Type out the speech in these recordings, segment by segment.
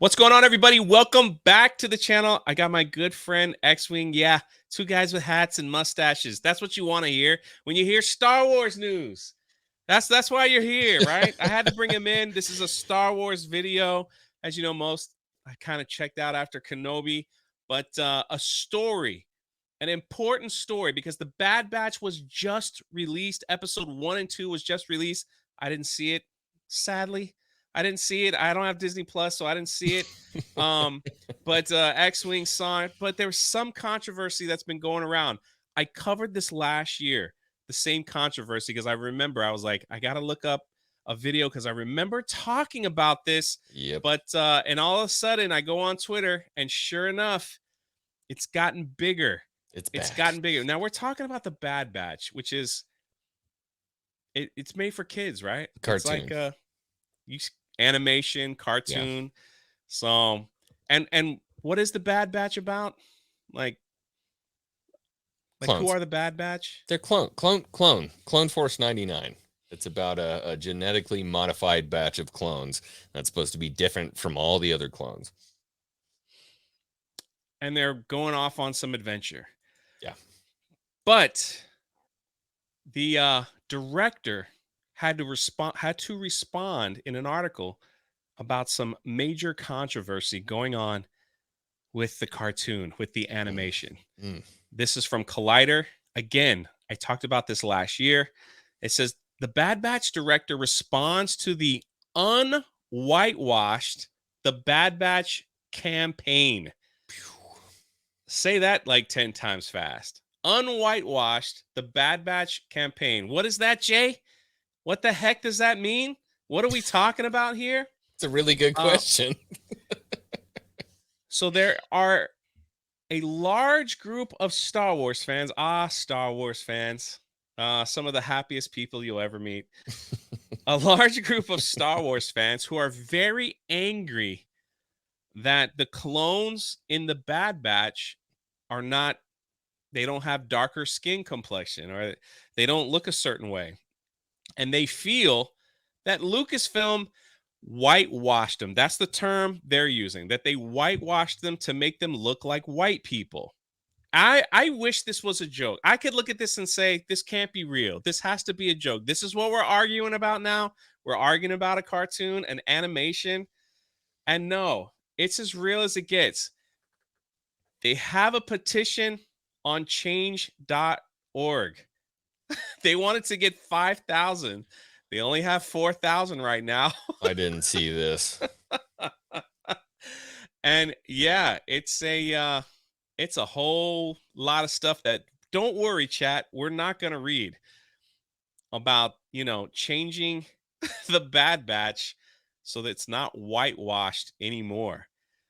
What's going on, everybody? Welcome back to the channel. I got my good friend X-Wing. Yeah, two guys with hats and mustaches. That's what you want to hear when you hear Star Wars news. That's why you're here, right? I had to bring him in. This is a Star Wars video. As you know, I kind of checked out after Kenobi, but a story, an important story, because the Bad Batch was just released. Episode 1 and 2 was just released. I didn't see it, sadly. I didn't see it. I don't have Disney Plus, so I didn't see it. But X-Wing saw it. But there was some controversy that's been going around. I covered this last year, the same controversy, because I remember I was like, I got to look up a video because I remember talking about this. Yep. But and all of a sudden, I go on Twitter, and sure enough, it's gotten bigger. It's gotten bigger. Now we're talking about the Bad Batch, which is it's made for kids, right? Cartoon. It's like animation, cartoon. Yeah. So, and what is the Bad Batch about? Like who are the Bad Batch? They're Clone Force 99. It's about a genetically modified batch of clones that's supposed to be different from all the other clones. And they're going off on some adventure. Yeah. But the director had to respond in an article about some major controversy going on with the cartoon, with the animation. This is from Collider. Again, I talked about this last year. It says the Bad Batch director responds to the unwhitewashed The Bad Batch campaign. Say that like 10 times fast. Unwhitewashed The Bad Batch campaign. What is that, Jay? What the heck does that mean? What are we talking about here? It's a really good question. So there are a large group of Star Wars fans. Star Wars fans. Some of the happiest people you'll ever meet. A large group of Star Wars fans who are very angry that the clones in the Bad Batch they don't have darker skin complexion, or they don't look a certain way. And they feel that Lucasfilm whitewashed them. That's the term they're using, that they whitewashed them to make them look like white people. I wish this was a joke. I could look at this and say, this can't be real. This has to be a joke. This is what we're arguing about now. We're arguing about a cartoon, an animation. And no, it's as real as it gets. They have a petition on change.org. They wanted to get 5,000. They only have 4,000 right now. I didn't see this. And yeah, it's a whole lot of stuff that, don't worry, chat, we're not going to read about, changing the Bad Batch so that it's not whitewashed anymore.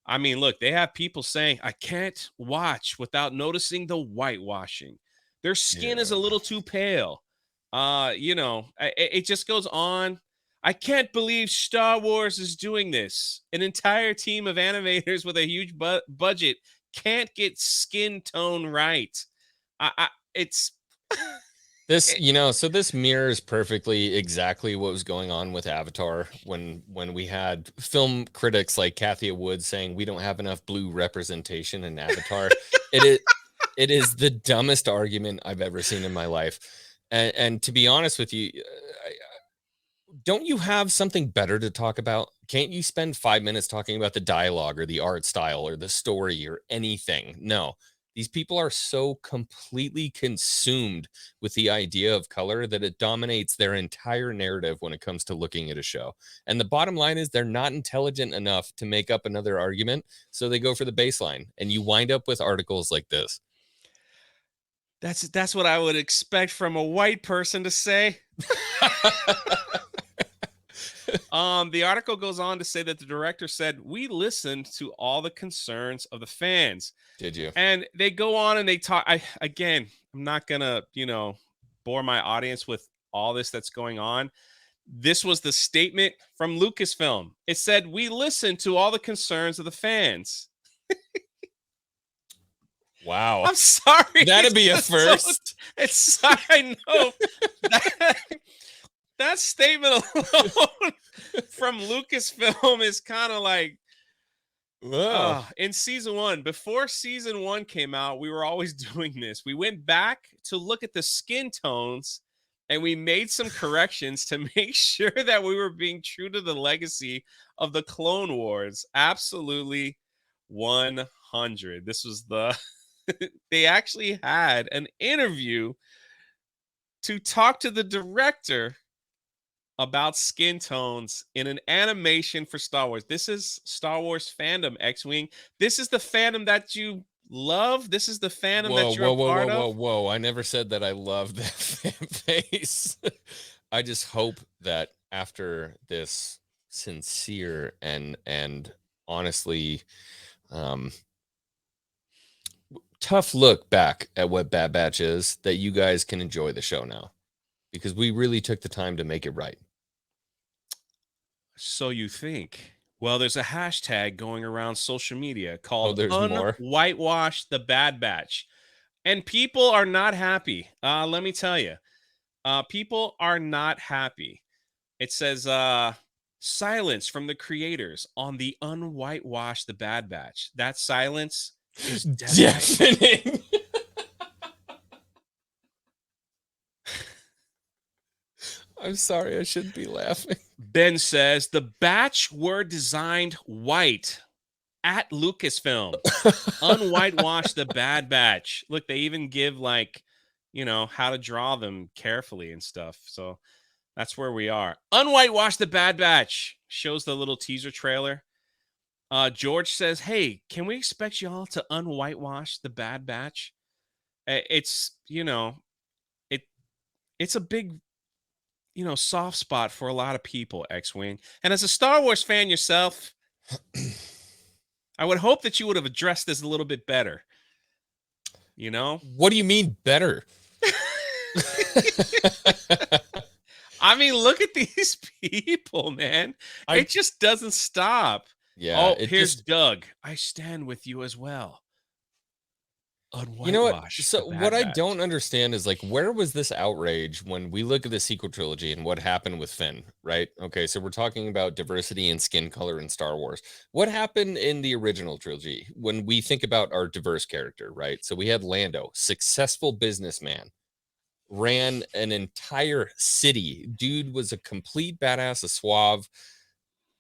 I mean, look, they have people saying, I can't watch without noticing the whitewashing. Their skin is a little too pale. It just goes on. I can't believe Star Wars is doing this. An entire team of animators with a huge budget can't get skin tone right. It's this, so this mirrors perfectly exactly what was going on with Avatar when we had film critics like Kathia Wood saying we don't have enough blue representation in Avatar. It is the dumbest argument I've ever seen in my life. And to be honest with you, don't you have something better to talk about? Can't you spend 5 minutes talking about the dialogue or the art style or the story or anything? No, these people are so completely consumed with the idea of color that it dominates their entire narrative when it comes to looking at a show. And the bottom line is they're not intelligent enough to make up another argument. So they go for the baseline, and you wind up with articles like this. That's what I would expect from a white person to say. The article goes on to say that the director said, we listened to all the concerns of the fans. Did you? And they go on and they talk. I'm not going to, bore my audience with all this that's going on. This was the statement from Lucasfilm. It said, we listened to all the concerns of the fans. Wow. I'm sorry. That'd be a first. I know. That statement alone from Lucasfilm is kind of like, Wow. In season one, before season one came out, we were always doing this. We went back to look at the skin tones and we made some corrections to make sure that we were being true to the legacy of the Clone Wars. Absolutely 100. This was the, they actually had an interview to talk to the director about skin tones in an animation for Star Wars. This is Star Wars fandom, X-Wing. This is the fandom that you love. This is the fandom Whoa, that you're whoa, a whoa, whoa, part whoa, of. whoa. I never said that I love that fan base. I just hope that after this sincere and honestly um tough look back at what Bad Batch is, that you guys can enjoy the show now. Because we really took the time to make it right. So you think. Well, there's a hashtag going around social media Oh, called there's more. Unwhitewash the Bad Batch. And people are not happy. Let me tell you. People are not happy. It says silence from the creators on the Unwhitewash the Bad Batch. That silence is deafening. Deafening. I'm sorry, I shouldn't be laughing. Ben says the batch were designed white at Lucasfilm. Unwhitewash the Bad Batch. Look, they even give like, how to draw them carefully and stuff. So that's where we are. Unwhitewash the Bad Batch shows the little teaser trailer. George says, "Hey, can we expect y'all to unwhitewash the Bad Batch?" It's it it's a big soft spot for a lot of people, X-Wing. And as a Star Wars fan yourself, I would hope that you would have addressed this a little bit better. What do you mean better? I mean, look at these people, man. It just doesn't stop. Yeah, Oh, it here's just Doug. I stand with you as well. you know what? Unwhitewash the So what Bad I Batch. don't understand is like, where was this outrage when we look at the sequel trilogy and what happened with Finn, right? Okay, so we're talking about diversity and skin color in Star Wars. What happened in the original trilogy when we think about our diverse character, right? So we had Lando, successful businessman, ran an entire city. Dude was a complete badass, a suave.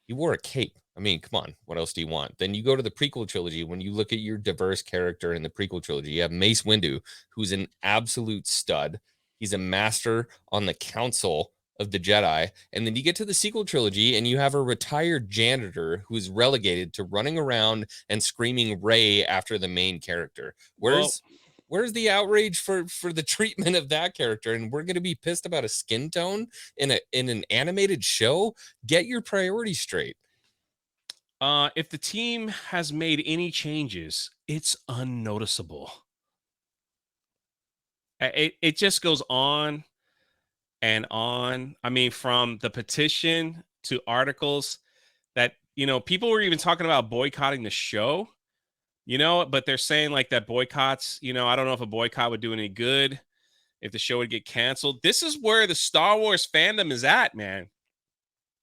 He wore a cape. I mean, come on, what else do you want? Then you go to the prequel trilogy. When you look at your diverse character in the prequel trilogy, you have Mace Windu, who's an absolute stud. He's a master on the council of the Jedi. And then you get to the sequel trilogy and you have a retired janitor who's relegated to running around and screaming Rey after the main character. Well, Where's the outrage for the treatment of that character? And we're going to be pissed about a skin tone in an animated show? Get your priorities straight. if the team has made any changes, it's unnoticeable. It just goes on and on. I mean, from the petition to articles that, people were even talking about boycotting the show, but they're saying like that boycotts, I don't know if a boycott would do any good, if the show would get canceled. This is where the Star Wars fandom is at, man.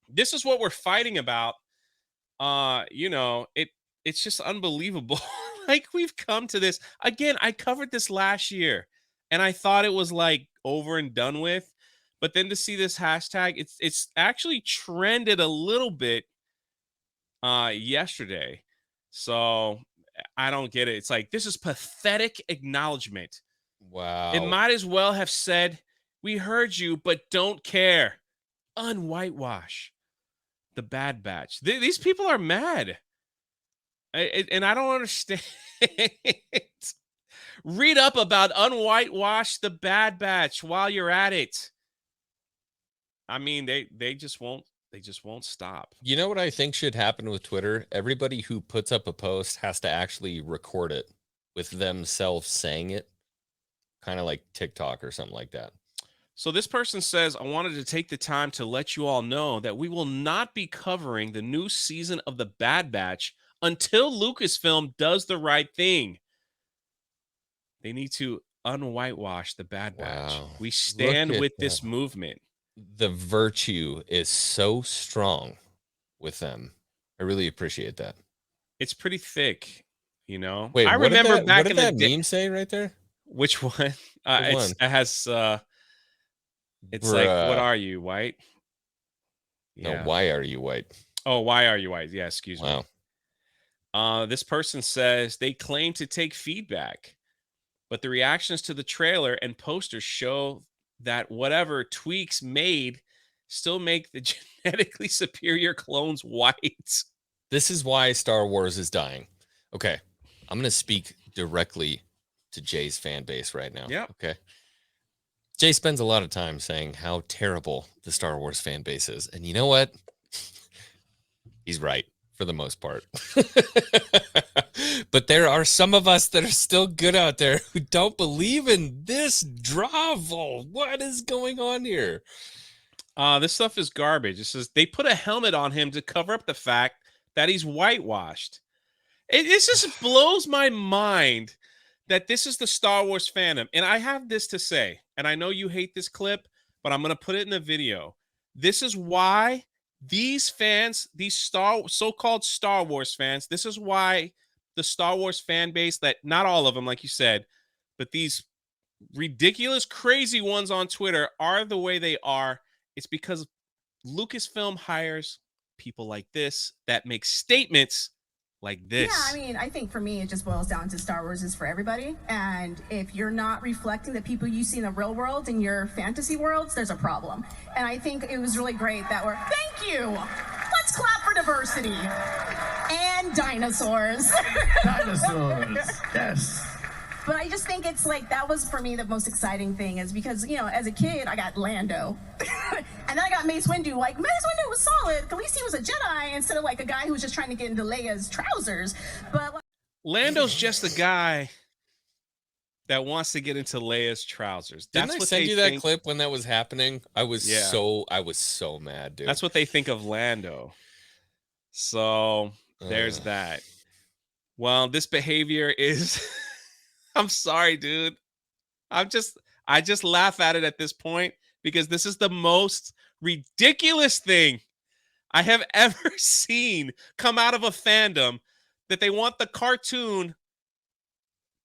This is what we're fighting about. It's just unbelievable. Like we've come to this again. I covered this last year and I thought it was like over and done with. But then to see this hashtag, it's actually trended a little bit yesterday. So I don't get it. It's like this is pathetic acknowledgement. It Wow. might as well have said, "We heard you, but don't care." Unwhitewash the Bad Batch. These people are mad. And I don't understand. Read up about Unwhitewash the Bad Batch while you're at it. I mean, they just won't stop. You know what I think should happen with Twitter? Everybody who puts up a post has to actually record it with themselves saying it, kind of like TikTok or something like that. So this person says, I wanted to take the time to let you all know that we will not be covering the new season of The Bad Batch until Lucasfilm does the right thing. They need to unwhitewash The Bad Batch. Wow. We Look stand at with that. this movement. The virtue is so strong with them. I really appreciate that. It's pretty thick, you know. Wait, I what did remember that what back did in the that day. meme say right there? Which one? The one. It has it's like, what Bruh. are you, white? No, Yeah. why are you white? Oh, why are you white? Yeah, excuse me. Wow. This person says they claim to take feedback, but the reactions to the trailer and posters show that whatever tweaks made still make the genetically superior clones white. This is why Star Wars is dying. Okay. I'm going to speak directly to Jay's fan base right now. Yep. Okay. Jay spends a lot of time saying how terrible the Star Wars fan base is. And you know what? He's right for the most part. But there are some of us that are still good out there who don't believe in this drivel. What is going on here? This stuff is garbage. It says they put a helmet on him to cover up the fact that he's whitewashed. It just blows my mind that this is the Star Wars fandom. And I have this to say, and I know you hate this clip, but I'm going to put it in the video. This is why these fans, these so-called Star Wars fans, this is why the Star Wars fan base, that not all of them, like you said, but these ridiculous, crazy ones on Twitter are the way they are. It's because Lucasfilm hires people like this that make statements like this. Yeah, I mean, I think for me, it just boils down to Star Wars is for everybody. And if you're not reflecting the people you see in the real world in your fantasy worlds, there's a problem. And I think it was really great that thank you. Let's clap for diversity. And dinosaurs. Dinosaurs, yes. But I just think it's like, that was for me the most exciting thing, is because, you know, as a kid, I got Lando. And then I got Mace Windu. Like, Mace Windu was solid. At least he was a Jedi instead of like a guy who was just trying to get into Leia's trousers. But Lando's just a guy that wants to get into Leia's trousers. That's Didn't I what send they you think. that clip when that was happening? I was Yeah. so mad, dude. That's what they think of Lando. So there's that. Well, this behavior is I'm sorry, dude. I just laugh at it at this point because this is the most ridiculous thing I have ever seen come out of a fandom, that they want the cartoon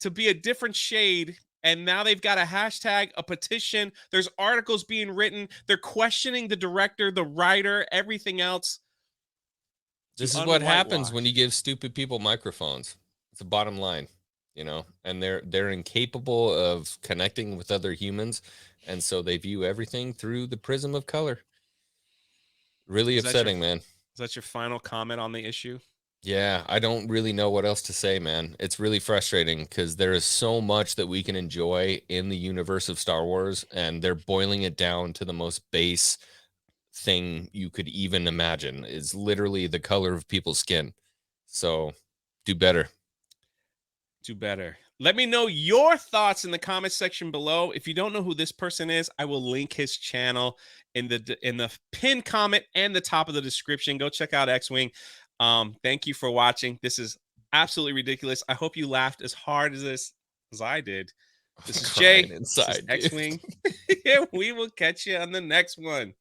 to be a different shade, and now they've got a hashtag, a petition, there's articles being written, they're questioning the director, the writer, everything else. This is what happens when you give stupid people microphones. It's the bottom line, you know, and they're incapable of connecting with other humans, and so they view everything through the prism of color. Really upsetting, man. Is that your final comment on the issue? Yeah, I don't really know what else to say, man. It's really frustrating because there is so much that we can enjoy in the universe of Star Wars, and they're boiling it down to the most base thing you could even imagine. Is literally the color of people's skin. So do better. Do better. Let me know your thoughts in the comment section below. If you don't know who this person is, I will link his channel in the pinned comment and the top of the description. Go check out X-Wing. Thank you for watching. This is absolutely ridiculous. I hope you laughed as hard as I did. This is Jay. Inside, X-Wing. Yeah, we will catch you on the next one.